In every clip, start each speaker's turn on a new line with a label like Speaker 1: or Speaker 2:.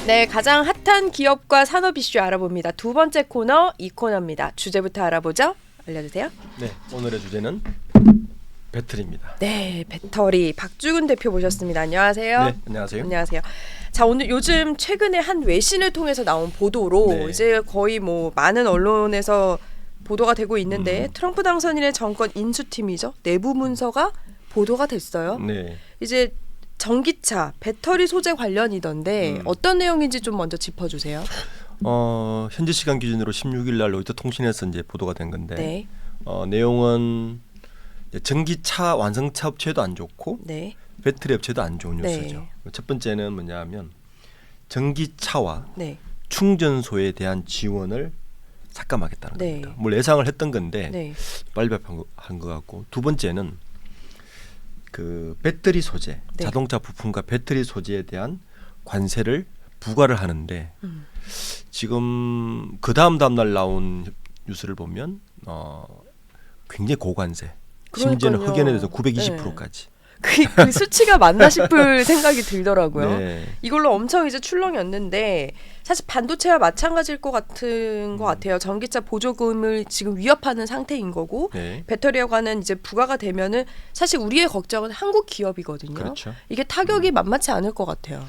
Speaker 1: 네, 가장 핫한 기업과 산업 이슈 알아봅니다. 두 번째 코너, 이 코너입니다. 주제부터 알아보죠. 알려주세요.
Speaker 2: 네, 오늘의 주제는 배터리입니다.
Speaker 1: 네, 배터리 박주근 대표 모셨습니다. 안녕하세요.
Speaker 2: 네, 안녕하세요.
Speaker 1: 안녕하세요. 자, 오늘 요즘 최근에 한 외신을 통해서 나온 보도로
Speaker 2: 네.
Speaker 1: 이제 거의 뭐 많은 언론에서 보도가 되고 있는데 트럼프 당선인의 정권 인수팀이죠. 내부 문서가 보도가 됐어요.
Speaker 2: 네,
Speaker 1: 이제 전기차, 배터리 소재 관련이던데 어떤 내용인지 좀 먼저 짚어주세요.
Speaker 2: 현지 시간 기준으로 16일 날 로이터 통신에서 이제 보도가 된 건데
Speaker 1: 네,
Speaker 2: 내용은 이제 전기차 완성차 업체도 안 좋고
Speaker 1: 네,
Speaker 2: 배터리 업체도 안 좋은
Speaker 1: 네.
Speaker 2: 뉴스죠. 첫 번째는 뭐냐면 전기차와
Speaker 1: 네,
Speaker 2: 충전소에 대한 지원을 삭감하겠다는
Speaker 1: 네.
Speaker 2: 겁니다. 뭘 예상을 했던 건데
Speaker 1: 네,
Speaker 2: 빨리 발표한 것 같고, 두 번째는 그 배터리 소재,
Speaker 1: 네.
Speaker 2: 자동차 부품과 배터리 소재에 대한 관세를 부과를 하는데 지금 그 다음 날 나온 뉴스를 보면 굉장히 고관세, 심지어는
Speaker 1: 그러니까요.
Speaker 2: 흑연에 대해서 920%까지.
Speaker 1: 그 수치가 맞나 싶을 생각이 들더라고요.
Speaker 2: 네.
Speaker 1: 이걸로 엄청 이제 출렁였는데 사실 반도체와 마찬가지일 것 같은 것 같아요. 전기차 보조금을 지금 위협하는 상태인 거고
Speaker 2: 네.
Speaker 1: 배터리에 관한 이제 부과가 되면은 사실 우리의 걱정은 한국 기업이거든요.
Speaker 2: 그렇죠.
Speaker 1: 이게 타격이 만만치 않을 것 같아요.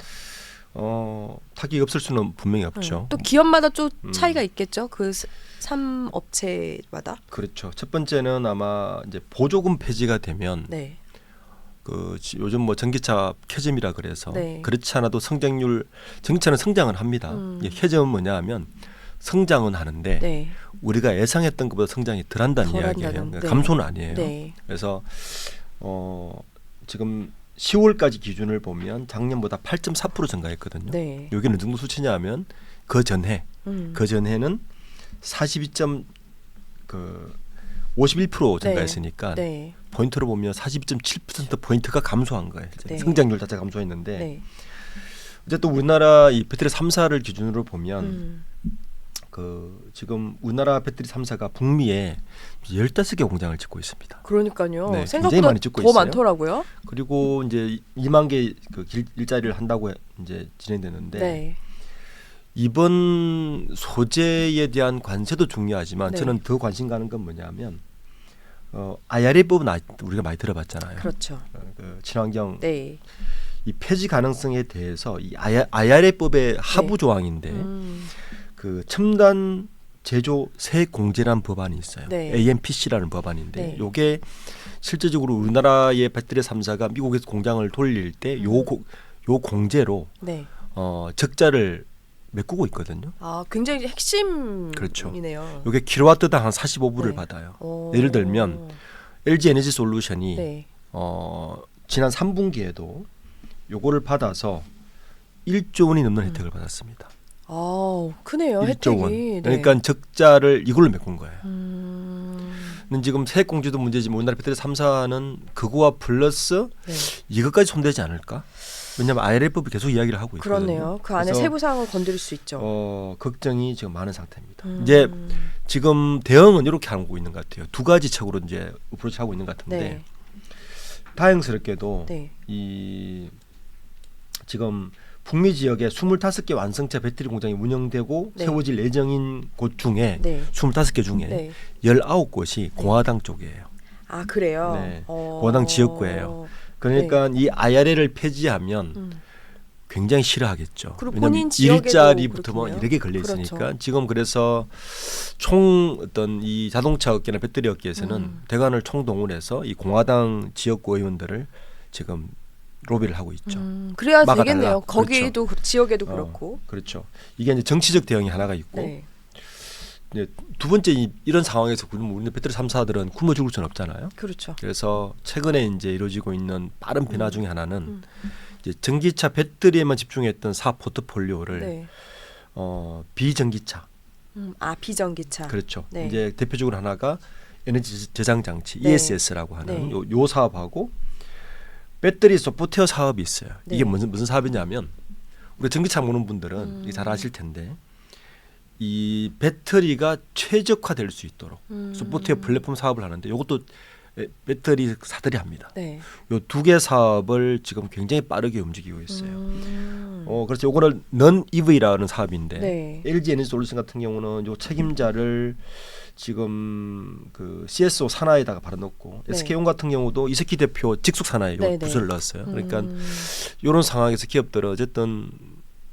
Speaker 2: 타격이 없을 수는 분명히 없죠.
Speaker 1: 또 기업마다 좀 차이가 있겠죠. 그 3업체마다.
Speaker 2: 그렇죠. 첫 번째는 아마 이제 보조금 폐지가 되면
Speaker 1: 네.
Speaker 2: 요즘 뭐 전기차 캐즘이라 그래서
Speaker 1: 네.
Speaker 2: 그렇지 않아도 전기차는 성장을 합니다. 이게 캐즘은 뭐냐 하면 성장은 하는데
Speaker 1: 네.
Speaker 2: 우리가 예상했던 것보다 성장이 덜한다는 이야기예요. 그러니까
Speaker 1: 네.
Speaker 2: 감소는 아니에요.
Speaker 1: 네.
Speaker 2: 그래서 지금 10월까지 기준을 보면 작년보다 8.4% 증가했거든요.
Speaker 1: 네.
Speaker 2: 여기는 어느 정도 수치냐 하면 그 전해는 51% 증가했으니까
Speaker 1: 네.
Speaker 2: 포인트로 보면 42.7% 포인트가 감소한 거예요. 이제
Speaker 1: 네.
Speaker 2: 성장률 자체가 감소했는데
Speaker 1: 네.
Speaker 2: 어쨌든 우리나라 이 배터리 3사를 기준으로 보면 지금 우리나라 배터리 3사가 북미에 15개 공장을 짓고 있습니다.
Speaker 1: 그러니까요.
Speaker 2: 네, 굉장히
Speaker 1: 생각보다
Speaker 2: 많이 짓고
Speaker 1: 더
Speaker 2: 있어요.
Speaker 1: 많더라고요.
Speaker 2: 그리고 이제 2만 개 그 일자리를 한다고 이제 진행되는데
Speaker 1: 네.
Speaker 2: 이번 소재에 대한 관세도 중요하지만
Speaker 1: 네.
Speaker 2: 저는 더 관심 가는 건 뭐냐면 IRA법은 우리가 많이 들어봤잖아요.
Speaker 1: 그렇죠.
Speaker 2: 그 친환경
Speaker 1: 네.
Speaker 2: 이 폐지 가능성에 대해서 이 IRA법의 하부 조항인데 그 첨단 제조 세 공제란 법안이 있어요.
Speaker 1: 네.
Speaker 2: AMPC라는 법안인데
Speaker 1: 네.
Speaker 2: 이게 실제적으로 우리나라의 배터리 3사가 미국에서 공장을 돌릴 때 요 공제로
Speaker 1: 네.
Speaker 2: 적자를 메꾸고 있거든요.
Speaker 1: 아, 굉장히 핵심이네요.
Speaker 2: 그렇죠. 이게 킬로와트당 한 45불을
Speaker 1: 네.
Speaker 2: 받아요.
Speaker 1: 오.
Speaker 2: 예를 들면 LG 에너지 솔루션이
Speaker 1: 네.
Speaker 2: 지난 3분기에도 요거를 받아서 1조 원이 넘는 혜택을 받았습니다.
Speaker 1: 아, 크네요.
Speaker 2: 1조 원.
Speaker 1: 혜택이. 네.
Speaker 2: 그러니까 적자를 이걸로 메꾼 거예요. 근데 지금 세액 공제도 문제지만 우리나라 배터리 3사는 그거와 플러스
Speaker 1: 네.
Speaker 2: 이것까지 손대지 않을까? 왜냐하면 IRA법이 계속 이야기를 하고 있거든요.
Speaker 1: 그렇네요. 그 안에
Speaker 2: 그래서
Speaker 1: 세부 사항을 건드릴 수 있죠.
Speaker 2: 걱정이 지금 많은 상태입니다. 이제 지금 대응은 이렇게 하고 있는 것 같아요. 두 가지 척으로 이제 어프로치 하고 있는 것 같은데
Speaker 1: 네.
Speaker 2: 다행스럽게도
Speaker 1: 네.
Speaker 2: 이 지금 북미 지역에 25개 완성차 배터리 공장이 운영되고
Speaker 1: 네.
Speaker 2: 세워질 예정인 곳 중에
Speaker 1: 네.
Speaker 2: 25개 중에
Speaker 1: 네.
Speaker 2: 19곳이 공화당 쪽이에요.
Speaker 1: 아, 그래요.
Speaker 2: 네. 공화당 지역구예요. 그러니까
Speaker 1: 네.
Speaker 2: 이 IRA를 폐지하면 굉장히 싫어하겠죠.
Speaker 1: 그리고
Speaker 2: 왜냐하면
Speaker 1: 본인 지역에도
Speaker 2: 일자리부터 뭐
Speaker 1: 그렇겠네요.
Speaker 2: 이렇게 걸려 있으니까
Speaker 1: 그렇죠.
Speaker 2: 지금 그래서 총 어떤 이 자동차 업계나 배터리 업계에서는 대관을 총동원해서 이 공화당 지역구 의원들을 지금 로비를 하고 있죠.
Speaker 1: 그래야
Speaker 2: 막아달라.
Speaker 1: 되겠네요.
Speaker 2: 그렇죠.
Speaker 1: 거기에도 지역에도 그렇고.
Speaker 2: 그렇죠. 이게 이제 정치적 대응이 하나가 있고
Speaker 1: 네.
Speaker 2: 이제 두 번째 이런 상황에서 우리 배터리 3사들은 굶어 죽을 수는 없잖아요.
Speaker 1: 그렇죠.
Speaker 2: 그래서 최근에 이제 이루어지고 있는 빠른 변화 중에 하나는 이제 전기차 배터리에만 집중했던 사업 포트폴리오를
Speaker 1: 네.
Speaker 2: 비전기차.
Speaker 1: 비전기차.
Speaker 2: 그렇죠.
Speaker 1: 네.
Speaker 2: 이제 대표적으로 하나가 에너지 저장 장치
Speaker 1: 네.
Speaker 2: ESS라고 하는
Speaker 1: 네.
Speaker 2: 요 사업하고 배터리 소프트웨어 사업이 있어요.
Speaker 1: 네.
Speaker 2: 이게 무슨 사업이냐면 우리 전기차 모는 분들은 이게 잘 아실 텐데 이 배터리가 최적화될 수 있도록 소프트웨어 플랫폼 사업을 하는데 이것도 배터리사들이 합니다.
Speaker 1: 네.
Speaker 2: 요 두 개 사업을 지금 굉장히 빠르게 움직이고 있어요. 그래서 요거는 넌 EV라는 사업인데
Speaker 1: 네.
Speaker 2: LG 에너지 솔루션 같은 경우는 요 책임자를 지금 그 CSO 산하에다가 바로 넣고
Speaker 1: 네.
Speaker 2: SK온 같은 경우도 이석희 대표 직속 산하에 요
Speaker 1: 네네.
Speaker 2: 부서를 넣었어요. 그러니까 이런 상황에서 기업들은 어쨌든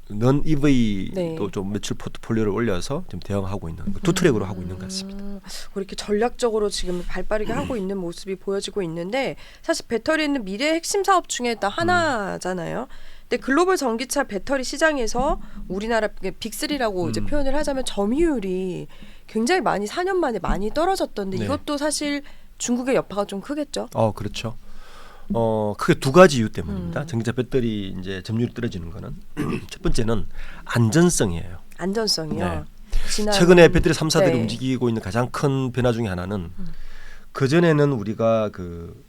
Speaker 2: 넌 EV도
Speaker 1: 네.
Speaker 2: 좀 매출 포트폴리오를 올려서 좀 대응하고 있는 두 트랙으로 하고 있는 것 같습니다.
Speaker 1: 이렇게 전략적으로 지금 발빠르게 하고 있는 모습이 보여지고 있는데 사실 배터리는 미래의 핵심 사업 중에 딱 하나잖아요. 근데 글로벌 전기차 배터리 시장에서 우리나라 빅3라고 이제 표현을 하자면 점유율이 굉장히 많이 4년 만에 많이 떨어졌던데
Speaker 2: 네.
Speaker 1: 이것도 사실 중국의 여파가 좀 크겠죠.
Speaker 2: 그렇죠. 크게 두 가지 이유 때문입니다. 전기차 배터리 이제 점유율이 떨어지는 거는 첫 번째는 안전성이에요.
Speaker 1: 안전성이요.
Speaker 2: 네.
Speaker 1: 지난-
Speaker 2: 최근에 배터리 3사들이
Speaker 1: 네.
Speaker 2: 움직이고 있는 가장 큰 변화 중에 하나는 그 전에는 우리가 그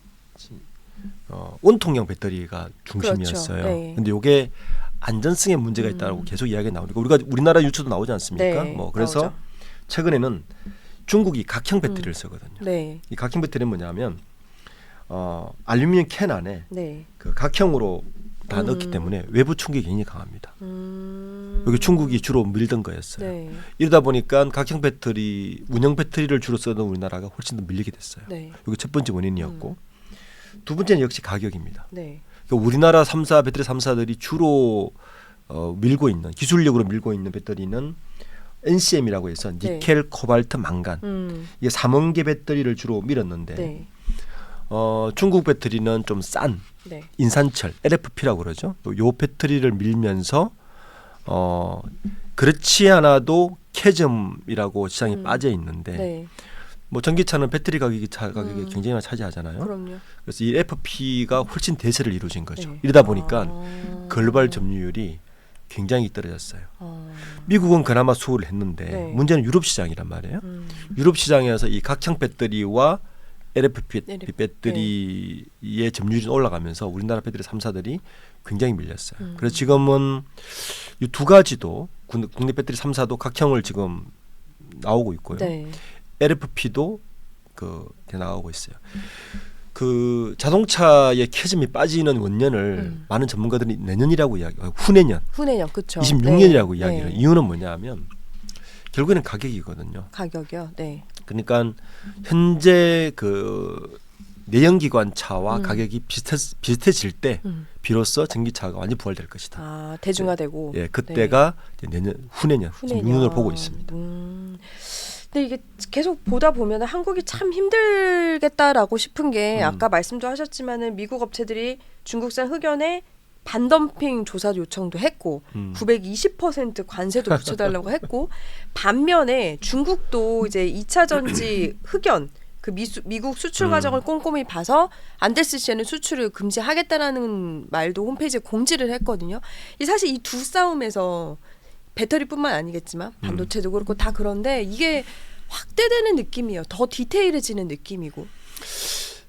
Speaker 2: 온통형 배터리가 중심이었어요.
Speaker 1: 그렇죠. 네.
Speaker 2: 근데 이게 안전성에 문제가 있다고 계속 이야기가 나오니까 우리가 우리나라 유추도 나오지 않습니까?
Speaker 1: 네,
Speaker 2: 그래서
Speaker 1: 나오죠.
Speaker 2: 최근에는 중국이 각형 배터리를 쓰거든요.
Speaker 1: 네.
Speaker 2: 이 각형 배터리는 뭐냐면 알루미늄 캔 안에
Speaker 1: 네.
Speaker 2: 그 각형으로 다 넣기 때문에 외부 충격이 굉장히 강합니다.
Speaker 1: 음.
Speaker 2: 여기 중국이 주로 밀던 거였어요.
Speaker 1: 네.
Speaker 2: 이러다 보니까 각형 배터리, 운영 배터리를 주로 쓰던 우리나라가 훨씬 더 밀리게 됐어요.
Speaker 1: 네.
Speaker 2: 이게 첫 번째 원인이었고 두 번째는 역시 가격입니다.
Speaker 1: 네.
Speaker 2: 그러니까 우리나라 3사 배터리 3사들이 주로 밀고 있는 기술력으로 밀고 있는 배터리는 NCM이라고 해서 니켈, 코발트, 망간 이게 3원계 배터리를 주로 밀었는데
Speaker 1: 네.
Speaker 2: 중국 배터리는 좀 싼
Speaker 1: 네.
Speaker 2: 인산철 LFP라고 그러죠. 또 요 배터리를 밀면서 그렇지 않아도 캐즘이라고 시장에 빠져 있는데
Speaker 1: 네.
Speaker 2: 뭐 전기차는 배터리 가격이 굉장히 많이 차지하잖아요.
Speaker 1: 그럼요.
Speaker 2: 그래서 이 FP가 훨씬 대세를 이루어진 거죠.
Speaker 1: 네.
Speaker 2: 이러다 보니까 글로벌 점유율이 굉장히 떨어졌어요. 미국은 그나마 수월을 했는데
Speaker 1: 네.
Speaker 2: 문제는 유럽 시장이란 말이에요. 유럽 시장에서 이 각형 배터리와 LFP 배터리의 점유율이 올라가면서 우리나라 배터리 3사들이 굉장히 밀렸어요. 그래서 지금은 이 두 가지도 국내 배터리 3사도 각형을 지금 나오고 있고요.
Speaker 1: 네.
Speaker 2: LFP도 나오고 있어요. 그 자동차의 캐즘이 빠지는 원년을 많은 전문가들이 내년이라고 이야기해요. 후내년
Speaker 1: 그렇죠.
Speaker 2: 26년이라고
Speaker 1: 네.
Speaker 2: 이야기해요.
Speaker 1: 네.
Speaker 2: 이유는 뭐냐면 결국에는 가격이거든요.
Speaker 1: 가격이요. 네.
Speaker 2: 그러니까 현재 그 내연기관 차와 가격이 비슷해질 때 비로소 전기차가 완전히 부활될 것이다.
Speaker 1: 대중화되고.
Speaker 2: 예, 그때가 이제 후내년 26년을 보고 있습니다.
Speaker 1: 근데 이게 계속 보다 보면 한국이 참 힘들겠다라고 싶은 게 아까 말씀도 하셨지만은 미국 업체들이 중국산 흑연에 반덤핑 조사 요청도 했고 920% 관세도 붙여달라고 했고 반면에 중국도 이제 2차 전지 흑연 그 미국 수출 과정을 꼼꼼히 봐서 안 됐을 시에는 수출을 금지하겠다라는 말도 홈페이지에 공지를 했거든요. 사실 이 두 싸움에서 배터리뿐만 아니겠지만 반도체도 그렇고 다 그런데 이게 확대되는 느낌이에요. 더 디테일해지는 느낌이고.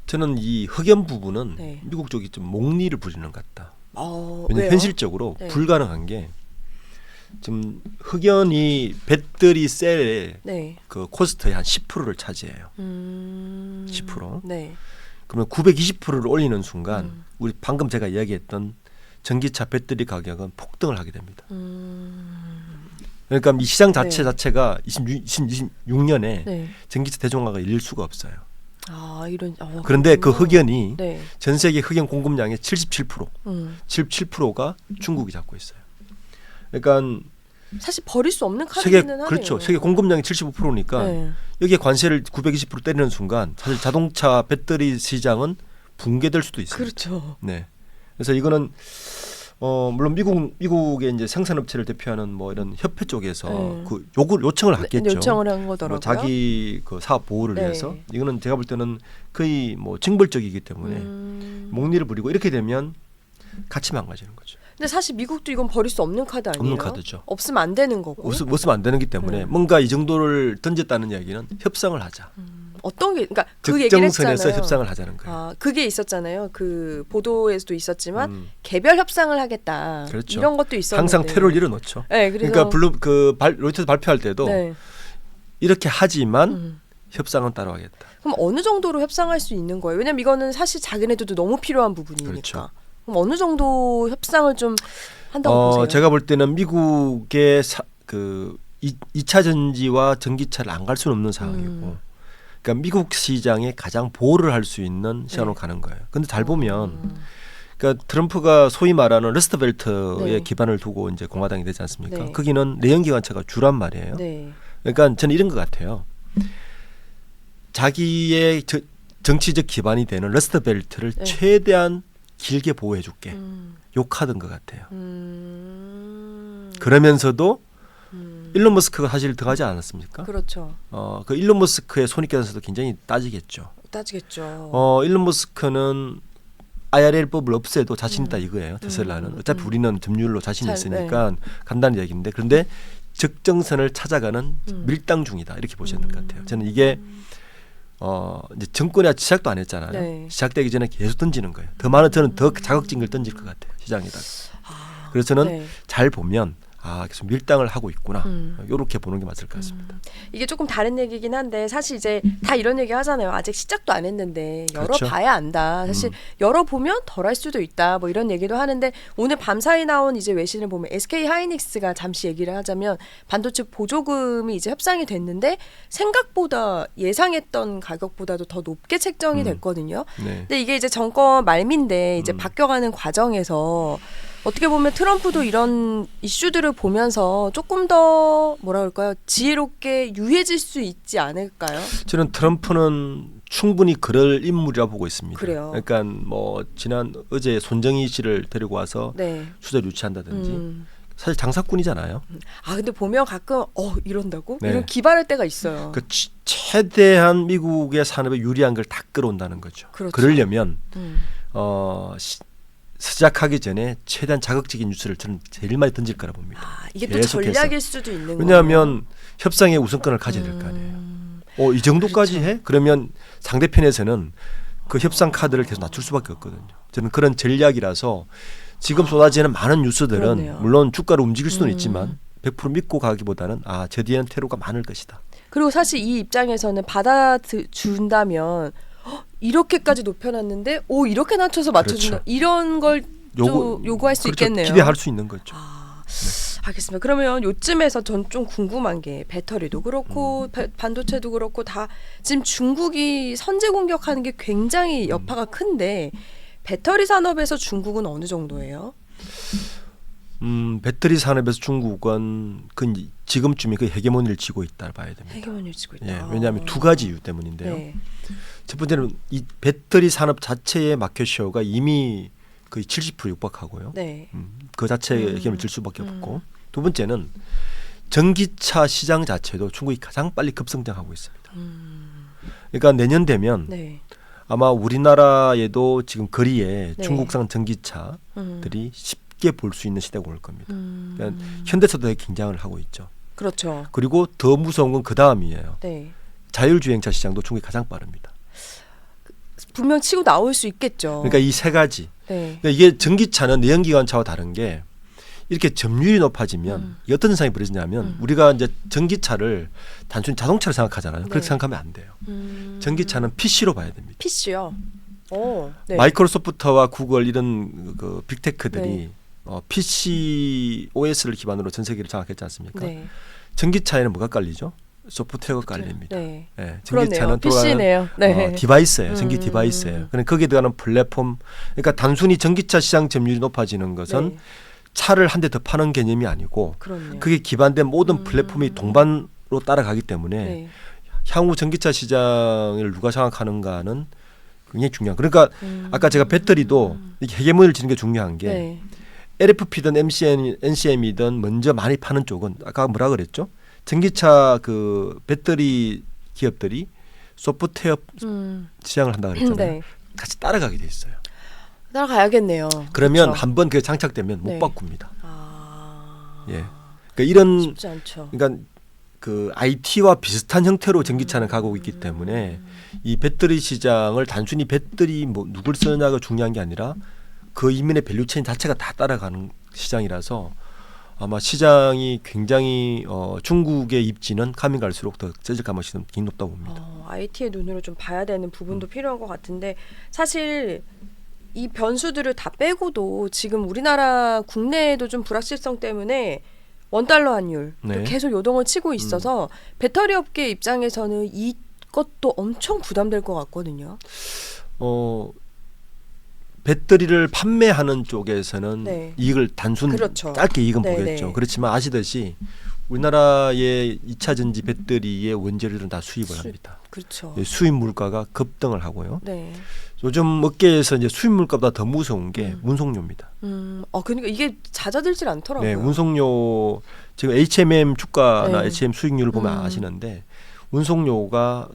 Speaker 2: 저는 이 흑연 부분은
Speaker 1: 네.
Speaker 2: 미국 쪽이 좀 목리를 부리는 것 같다.
Speaker 1: 왜요?
Speaker 2: 왜냐하면 현실적으로
Speaker 1: 네.
Speaker 2: 불가능한 게 흑연이 배터리 셀의
Speaker 1: 네.
Speaker 2: 그 코스트의 한 10%를 차지해요. 10%.
Speaker 1: 네.
Speaker 2: 그러면 920%를 올리는 순간 우리 방금 제가 이야기했던 전기차 배터리 가격은 폭등을 하게 됩니다. 그러니까 이 시장 자체가 26년에
Speaker 1: 네.
Speaker 2: 전기차 대중화가 열릴 수가 없어요.
Speaker 1: 이런.
Speaker 2: 그런데 그 흑연이
Speaker 1: 네.
Speaker 2: 전 세계 흑연 공급량의 77%, 77%가 중국이 잡고 있어요. 그러니까
Speaker 1: 사실 버릴 수 없는 카드는 하네요.
Speaker 2: 그렇죠. 세계 공급량이 75%니까
Speaker 1: 네.
Speaker 2: 여기에 관세를 920% 때리는 순간 사실 자동차 배터리 시장은 붕괴될 수도 있습니다.
Speaker 1: 그렇죠.
Speaker 2: 네. 그래서 이거는 물론 미국의 이제 생산업체를 대표하는 뭐 이런 협회 쪽에서 그 요청을 했겠죠.
Speaker 1: 요청을 한 거더라고요.
Speaker 2: 뭐 자기 그 사업 보호를
Speaker 1: 네.
Speaker 2: 위해서 이거는 제가 볼 때는 거의 뭐 징벌적이기 때문에 목리를 부리고 이렇게 되면 같이 망가지는 거죠.
Speaker 1: 근데 사실 미국도 이건 버릴 수 없는 카드 아니에요?
Speaker 2: 없는 카드죠.
Speaker 1: 없으면 안 되는 거고.
Speaker 2: 없으면 안 되는 기 때문에 뭔가 이 정도를 던졌다는 이야기는 협상을 하자.
Speaker 1: 어떤 게 그러니까 그 얘기를
Speaker 2: 적정선에서
Speaker 1: 했잖아요.
Speaker 2: 협상을 하자는 거예요.
Speaker 1: 그게 있었잖아요. 그 보도에서도 있었지만 개별 협상을 하겠다.
Speaker 2: 그렇죠.
Speaker 1: 이런 것도 있었는데.
Speaker 2: 항상 테러를 일어놓죠.
Speaker 1: 네, 그래서
Speaker 2: 그러니까 로이터스 발표할 때도
Speaker 1: 네.
Speaker 2: 이렇게 하지만 협상은 따로 하겠다.
Speaker 1: 그럼 어느 정도로 협상할 수 있는 거예요? 왜냐면 이거는 사실 자기네들도 너무 필요한 부분이니까.
Speaker 2: 그렇죠.
Speaker 1: 그럼 어느 정도 협상을 좀 한다고 보세요?
Speaker 2: 제가 볼 때는 미국의 2차 전지와 전기차를 안 갈 수는 없는 상황이고, 그러니까 미국 시장에 가장 보호를 할 수 있는 시장으로 가는 거예요. 근데 잘 보면, 그러니까 트럼프가 소위 말하는 러스트벨트에
Speaker 1: 네.
Speaker 2: 기반을 두고 이제 공화당이 되지 않습니까?
Speaker 1: 네.
Speaker 2: 거기는 내연기관차가 주란 말이에요.
Speaker 1: 네.
Speaker 2: 그러니까 저는 이런 것 같아요. 자기의 정치적 기반이 되는 러스트벨트를
Speaker 1: 네.
Speaker 2: 최대한 길게 보호해줄게. 욕하던 것 같아요. 그러면서도 일론 머스크가 사실 들어가지 않았습니까?
Speaker 1: 그렇죠.
Speaker 2: 그 일론 머스크의 손익계산서도 굉장히 따지겠죠.
Speaker 1: 따지겠죠.
Speaker 2: 일론 머스크는 IRL법을 없애도 자신 있다 이거예요. 테슬라는. 어차피 우리는 점유율로 자신이 있으니까 간다는 얘기인데, 그런데 적정선을 찾아가는 밀당 중이다 이렇게 보셔야 될 것 같아요. 저는 이게 이제 정권이 아직 시작도 안 했잖아요.
Speaker 1: 네.
Speaker 2: 시작되기 전에 계속 던지는 거예요. 더 많은 저는 더 자극적인 걸 던질 것 같아요. 시장에다가. 그래서 저는
Speaker 1: 네.
Speaker 2: 잘 보면 계속 밀당을 하고 있구나. 이렇게 보는 게 맞을 것 같습니다.
Speaker 1: 이게 조금 다른 얘기긴 한데 사실 이제 다 이런 얘기 하잖아요. 아직 시작도 안 했는데
Speaker 2: 그렇죠.
Speaker 1: 열어봐야 안다. 사실 열어보면 덜할 수도 있다. 뭐 이런 얘기도 하는데 오늘 밤사이 나온 이제 외신을 보면 SK 하이닉스가 잠시 얘기를 하자면 반도체 보조금이 이제 협상이 됐는데 생각보다 예상했던 가격보다도 더 높게 책정이 됐거든요.
Speaker 2: 네.
Speaker 1: 근데 이게 이제 정권 말미인데 이제 바뀌어가는 과정에서 어떻게 보면 트럼프도 이런 이슈들을 보면서 조금 더 뭐라 그럴까요? 지혜롭게 유해질 수 있지 않을까요?
Speaker 2: 저는 트럼프는 충분히 그럴 인물이라고 보고 있습니다.
Speaker 1: 그래요.
Speaker 2: 그러니까 뭐 어제 손정희 씨를 데리고 와서
Speaker 1: 네.
Speaker 2: 수사를 유치한다든지 사실 장사꾼이잖아요.
Speaker 1: 근데 보면 가끔 이런다고?
Speaker 2: 네.
Speaker 1: 이런 기발할 때가 있어요.
Speaker 2: 최대한 미국의 산업에 유리한 걸 다 끌어온다는 거죠.
Speaker 1: 그렇죠.
Speaker 2: 그러려면 시작하기 전에 최대한 자극적인 뉴스를 저는 제일 많이 던질 거라 봅니다.
Speaker 1: 이게 또
Speaker 2: 계속해서.
Speaker 1: 전략일 수도 있는 거예요.
Speaker 2: 왜냐하면 협상의 우선권을 가져야 될 거 아니에요. 이 정도까지
Speaker 1: 그렇죠.
Speaker 2: 해? 그러면 상대편에서는 그 협상 카드를 계속 낮출 수밖에 없거든요. 저는 그런 전략이라서 지금 쏟아지는 많은 뉴스들은
Speaker 1: 그렇네요.
Speaker 2: 물론 주가를 움직일 수는 있지만 100% 믿고 가기보다는 저 뒤에는 테러가 많을 것이다.
Speaker 1: 그리고 사실 이 입장에서는 받아준다면 이렇게까지 높여놨는데 이렇게 낮춰서 맞춰준다.
Speaker 2: 그렇죠.
Speaker 1: 이런 걸 요구할 수
Speaker 2: 그렇죠.
Speaker 1: 있겠네요.
Speaker 2: 기대할 수 있는 거죠.
Speaker 1: 알겠습니다. 그러면 요쯤에서 전 좀 궁금한 게 배터리도 그렇고 반도체도 그렇고 다 지금 중국이 선제 공격하는 게 굉장히 여파가 큰데 배터리 산업에서 중국은 어느 정도예요?
Speaker 2: 배터리 산업에서 중국은 지금쯤이 그 헤게모니를 쥐고 있다 봐야 됩니다.
Speaker 1: 헤게모니를 쥐고 있다.
Speaker 2: 예, 왜냐하면 두 가지 이유 때문인데요.
Speaker 1: 네.
Speaker 2: 첫 번째는 이 배터리 산업 자체의 마켓쉐어가 이미 거의 70% 육박하고요.
Speaker 1: 네.
Speaker 2: 그 자체에 헤게모니를 질 수밖에 없고, 두 번째는 전기차 시장 자체도 중국이 가장 빨리 급성장하고 있습니다. 그러니까 내년 되면
Speaker 1: 네.
Speaker 2: 아마 우리나라에도 지금 거리에
Speaker 1: 네.
Speaker 2: 중국산 전기차들이 쉽게 볼 수 있는 시대가 올 겁니다. 그러니까 현대차도 되게 긴장을 하고 있죠.
Speaker 1: 그렇죠.
Speaker 2: 그리고 더 무서운 건 그 다음이에요.
Speaker 1: 네.
Speaker 2: 자율주행차 시장도 중국이 가장 빠릅니다.
Speaker 1: 분명 치고 나올 수 있겠죠.
Speaker 2: 그러니까 이 세 가지.
Speaker 1: 네.
Speaker 2: 그러니까 이게 전기차는 내연기관차와 다른 게 이렇게 점유율이 높아지면 어떤 현상이 벌어지냐면 우리가 이제 전기차를 단순히 자동차를 생각하잖아요. 그렇게
Speaker 1: 네.
Speaker 2: 생각하면 안 돼요. 전기차는 PC로 봐야 됩니다.
Speaker 1: PC요. 네.
Speaker 2: 마이크로소프트와 구글 이런 그 빅테크들이
Speaker 1: 네.
Speaker 2: PC OS를 기반으로 전 세계를 장악했지 않습니까?
Speaker 1: 네.
Speaker 2: 전기차에는 뭐가 깔리죠? 소프트웨어가 깔립니다.
Speaker 1: 네.
Speaker 2: 예,
Speaker 1: 그렇네요.
Speaker 2: 전기차는
Speaker 1: PC네요. 네.
Speaker 2: 디바이스예요. 전기 디바이스예요. 그러니까 거기에 들어가는 플랫폼, 그러니까 단순히 전기차 시장 점유율이 높아지는 것은
Speaker 1: 네.
Speaker 2: 차를 한 대 더 파는 개념이 아니고
Speaker 1: 그렇네요.
Speaker 2: 그게 기반된 모든 플랫폼이 동반으로 따라가기 때문에
Speaker 1: 네.
Speaker 2: 향후 전기차 시장을 누가 장악하는가는 굉장히 중요한. 그러니까 아까 제가 배터리도 이게 헤게모니를 지는 게 중요한 게
Speaker 1: 네.
Speaker 2: LFP든 NCM이든 먼저 많이 파는 쪽은 아까 뭐라 그랬죠? 전기차 그 배터리 기업들이 소프트웨어 시장을 한다 그랬잖아요.
Speaker 1: 네.
Speaker 2: 같이 따라가게 돼 있어요.
Speaker 1: 따라가야겠네요.
Speaker 2: 그러면
Speaker 1: 그렇죠.
Speaker 2: 한번 그게 장착되면 못
Speaker 1: 네.
Speaker 2: 바꿉니다. 예. 그러니까 이런
Speaker 1: 쉽지 않죠.
Speaker 2: 그러니까 그 IT와 비슷한 형태로 전기차는 가고 있기 때문에 이 배터리 시장을 단순히 배터리 뭐 누굴 쓰느냐가 중요한 게 아니라 그 이면의 밸류체인 자체가 다 따라가는 시장이라서 아마 시장이 굉장히 중국의 입지는 가면 갈수록 더 세질 가능성이 굉장히 높다고 봅니다.
Speaker 1: IT의 눈으로 좀 봐야 되는 부분도 필요한 것 같은데 사실 이 변수들을 다 빼고도 지금 우리나라 국내에도 좀 불확실성 때문에 원달러 환율
Speaker 2: 네.
Speaker 1: 계속 요동을 치고 있어서 배터리 업계 입장에서는 이것도 엄청 부담될 것 같거든요.
Speaker 2: 배터리를 판매하는 쪽에서는
Speaker 1: 네.
Speaker 2: 이익을 단순
Speaker 1: 그렇죠.
Speaker 2: 짧게 이익은
Speaker 1: 네,
Speaker 2: 보겠죠.
Speaker 1: 네.
Speaker 2: 그렇지만 아시듯이 우리나라의 2차 전지 배터리의 원재료들은 다 수입을 합니다.
Speaker 1: 그렇죠.
Speaker 2: 수입 물가가 급등을 하고요.
Speaker 1: 네.
Speaker 2: 요즘 업계에서 이제 수입 물가보다 더 무서운 게 운송료입니다.
Speaker 1: 그러니까 이게 낮아들질 않더라고요.
Speaker 2: 네, 운송료 지금 HMM 주가나
Speaker 1: 네.
Speaker 2: HM 수익률을 보면 아시는데 운송료가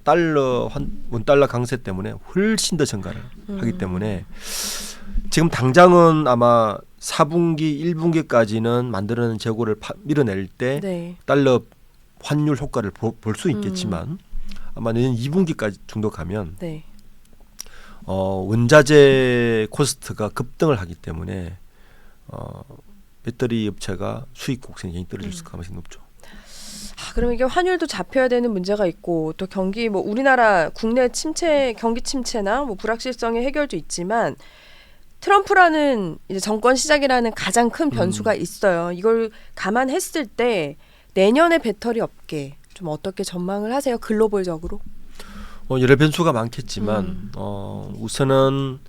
Speaker 2: 원달러 강세 때문에 훨씬 더 증가를 하기 때문에 지금 당장은 아마 4분기, 1분기까지는 만들어낸 재고를 밀어낼 때
Speaker 1: 네.
Speaker 2: 달러 환율 효과를 볼 수 있겠지만 아마 내년 2분기까지 정도 가면
Speaker 1: 네.
Speaker 2: 원자재 코스트가 급등을 하기 때문에 배터리 업체가 수익 곡선이 굉장히 떨어질 가능성이 높죠.
Speaker 1: 그러면 이게 환율도 잡혀야 되는 문제가 있고 또 경기 우리나라 국내 침체 경기 침체나 불확실성의 해결도 있지만 트럼프라는 이제 정권 시작이라는 가장 큰 변수가 있어요. 이걸 감안했을 때 내년의 배터리 업계 좀 어떻게 전망을 하세요? 글로벌적으로?
Speaker 2: 여러 변수가 많겠지만 우선은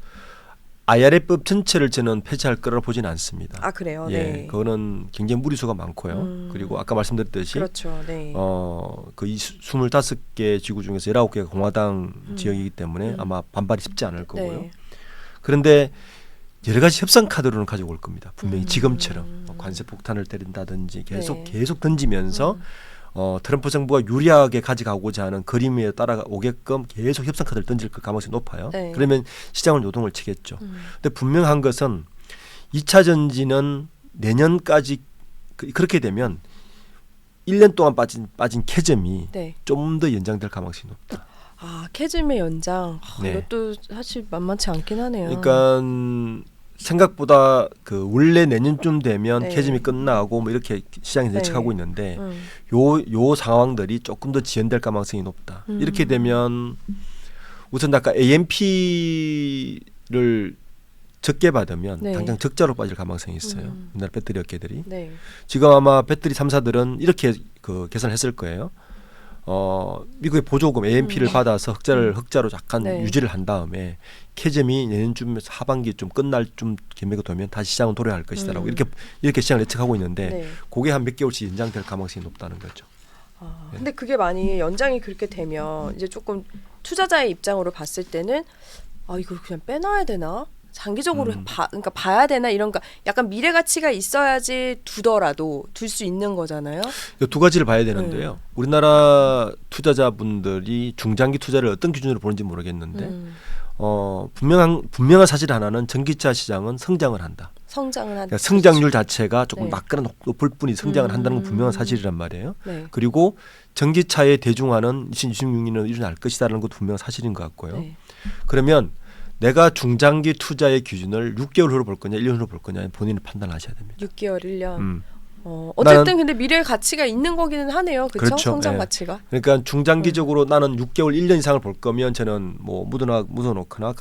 Speaker 2: IRA법 전체를 저는 폐지할 거라 보지는 않습니다.
Speaker 1: 그래요?
Speaker 2: 예,
Speaker 1: 네.
Speaker 2: 그거는 굉장히 무리수가 많고요. 그리고 아까 말씀드렸듯이
Speaker 1: 그렇죠. 네.
Speaker 2: 그 25개 지구 중에서 19개가 공화당 지역이기 때문에 아마 반발이 쉽지 않을 거고요.
Speaker 1: 네.
Speaker 2: 그런데 여러 가지 협상 카드로는 가지고 올 겁니다. 분명히 지금처럼 관세 폭탄을 때린다든지 계속 던지면서 트럼프 정부가 유리하게 가져가고자 하는 그림에 따라오게끔 계속 협상 카드를 던질 가능성이 높아요.
Speaker 1: 네.
Speaker 2: 그러면 시장을 노동을 치겠죠. 근데 분명한 것은 2차 전지는 내년까지 그렇게 되면 1년 동안 빠진 캐즘이
Speaker 1: 네.
Speaker 2: 좀 더 연장될 가능성이 높다.
Speaker 1: 캐즘의 연장.
Speaker 2: 네.
Speaker 1: 이것도 사실 만만치 않긴 하네요.
Speaker 2: 그러니까 생각보다 원래 내년쯤 되면
Speaker 1: 네.
Speaker 2: 캐즘이 끝나고 이렇게 시장이 예측하고 있는데 요 상황들이 조금 더 지연될 가능성이 높다. 이렇게 되면 우선 아까 AMP를 적게 받으면
Speaker 1: 네.
Speaker 2: 당장 적자로 빠질 가능성이 있어요. 우리나라 배터리 업계들이.
Speaker 1: 네.
Speaker 2: 지금 아마 배터리 3사들은 이렇게 계산을 했을 거예요. 미국의 보조금 AMP를 받아서 흑자로 약간
Speaker 1: 네.
Speaker 2: 유지를 한 다음에 캐즘이 내년쯤 하반기 좀 끝날 좀 기매가 되면 다시 시장은 도래할 것이다라고 이렇게 시장을 예측하고 있는데
Speaker 1: 네.
Speaker 2: 그게 한 몇 개월씩 연장될 가능성이 높다는 거죠.
Speaker 1: 근데 그게 만약에 연장이 그렇게 되면 이제 조금 투자자의 입장으로 봤을 때는 이걸 그냥 빼놔야 되나? 장기적으로 그러니까 봐야 되나 이런 거 약간 미래 가치가 있어야지 두더라도 둘 수 있는 거잖아요.
Speaker 2: 두 가지를 봐야 되는데요. 우리나라 투자자분들이 중장기 투자를 어떤 기준으로 보는지 모르겠는데 분명한 사실 하나는 전기차 시장은 성장을 한다.
Speaker 1: 그러니까
Speaker 2: 성장률 자체가 조금
Speaker 1: 네.
Speaker 2: 낮거나 높을 뿐이 성장을 한다는 건 분명한 사실이란 말이에요.
Speaker 1: 네.
Speaker 2: 그리고 전기차의 대중화는 2026년에 일어날 것이다라는 것도 분명한 사실인 것 같고요.
Speaker 1: 네.
Speaker 2: 그러면 내가 중장기 투자의 기준을 6개월 후로 볼 거냐 1년 후로 볼 거냐 본인이 판단하셔야 됩니다.
Speaker 1: 6개월, 1년.
Speaker 2: 나는,
Speaker 1: 어쨌든 근데 미래의 가치가 있는 거기는 하네요. 그렇죠? 성장
Speaker 2: 네.
Speaker 1: 가치가.
Speaker 2: 그러니까 중장기적으로 나는 6개월 1년 이상을 볼 거면 저는 묻어놓거나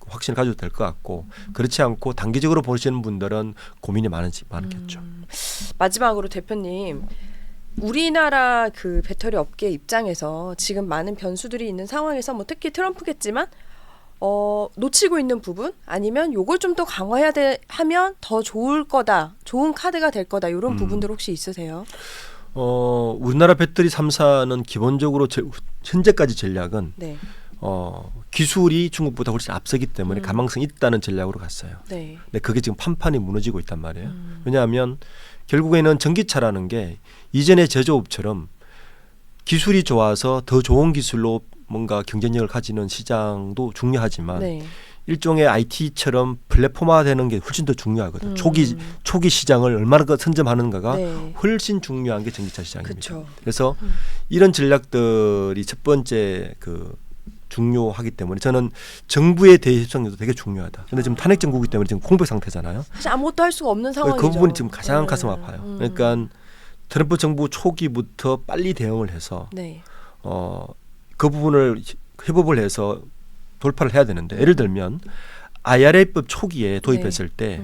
Speaker 2: 확신을 가져도 될 것 같고 그렇지 않고 단기적으로 보시는 분들은 고민이 많겠죠.
Speaker 1: 마지막으로 대표님 우리나라 그 배터리 업계 입장에서 지금 많은 변수들이 있는 상황에서 특히 트럼프겠지만 놓치고 있는 부분 아니면 요걸 좀 더 강화해야 하면 더 좋을 거다, 좋은 카드가 될 거다 이런 부분들 혹시 있으세요?
Speaker 2: 우리나라 배터리 3사는 기본적으로 현재까지 전략은
Speaker 1: 네.
Speaker 2: 기술이 중국보다 훨씬 앞서기 때문에 가망성이 있다는 전략으로 갔어요.
Speaker 1: 네.
Speaker 2: 근데 그게 지금 판판이 무너지고 있단 말이에요. 왜냐하면 결국에는 전기차라는 게 이전의 제조업처럼 기술이 좋아서 더 좋은 기술로 뭔가 경쟁력을 가지는 시장도 중요하지만
Speaker 1: 네.
Speaker 2: 일종의 IT처럼 플랫폼화되는 게 훨씬 더 중요하거든요. 초기 시장을 얼마나 선점하는가가
Speaker 1: 네.
Speaker 2: 훨씬 중요한 게 전기차 시장입니다.
Speaker 1: 그쵸.
Speaker 2: 그래서 이런 전략들이 첫 번째 중요하기 때문에 저는 정부의 대입성도 되게 중요하다. 근데 지금 탄핵 정국이기 때문에 지금 공백 상태잖아요.
Speaker 1: 사실 아무것도 할 수가 없는 상황이죠.
Speaker 2: 그 부분이 지금 가장 가슴 아파요. 그러니까 트럼프 정부 초기부터 빨리 대응을 해서
Speaker 1: 네.
Speaker 2: 그 부분을 협업을 해서 돌파를 해야 되는데 예를 들면 IRA법 초기에 도입했을 때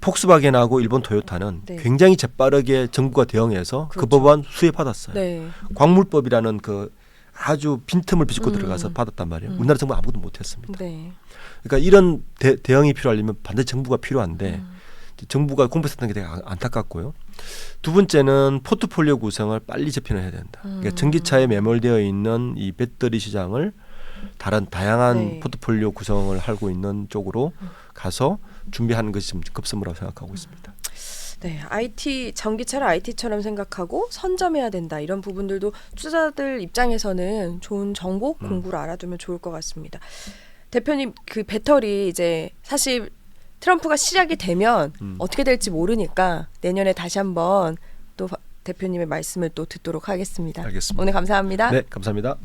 Speaker 2: 폭스바겐하고 일본 토요타는
Speaker 1: 네.
Speaker 2: 굉장히 재빠르게 정부가 대응해서 그
Speaker 1: 그렇죠.
Speaker 2: 법안 수혜받았어요.
Speaker 1: 네.
Speaker 2: 광물법이라는 그 아주 빈틈을 비집고 들어가서 받았단 말이에요. 우리나라 정부가 아무것도 못했습니다.
Speaker 1: 네.
Speaker 2: 그러니까 이런 대응이 필요하려면 반드시 정부가 필요한데 정부가 공백했던 게 되게 안타깝고요. 두 번째는 포트폴리오 구성을 빨리 재편해야 된다. 그러니까 전기차에 매몰되어 있는 이 배터리 시장을 다른 다양한
Speaker 1: 네.
Speaker 2: 포트폴리오 구성을 하고 있는 쪽으로 가서 준비하는 것이 좀 급선무라고 생각하고 있습니다.
Speaker 1: 네, IT 전기차를 IT처럼 생각하고 선점해야 된다. 이런 부분들도 투자자들 입장에서는 좋은 정보 공부를 알아두면 좋을 것 같습니다. 대표님, 그 배터리 이제 사실 트럼프가 시작이 되면 어떻게 될지 모르니까 내년에 다시 한번 또 대표님의 말씀을 또 듣도록 하겠습니다.
Speaker 2: 알겠습니다.
Speaker 1: 오늘 감사합니다.
Speaker 2: 네, 감사합니다.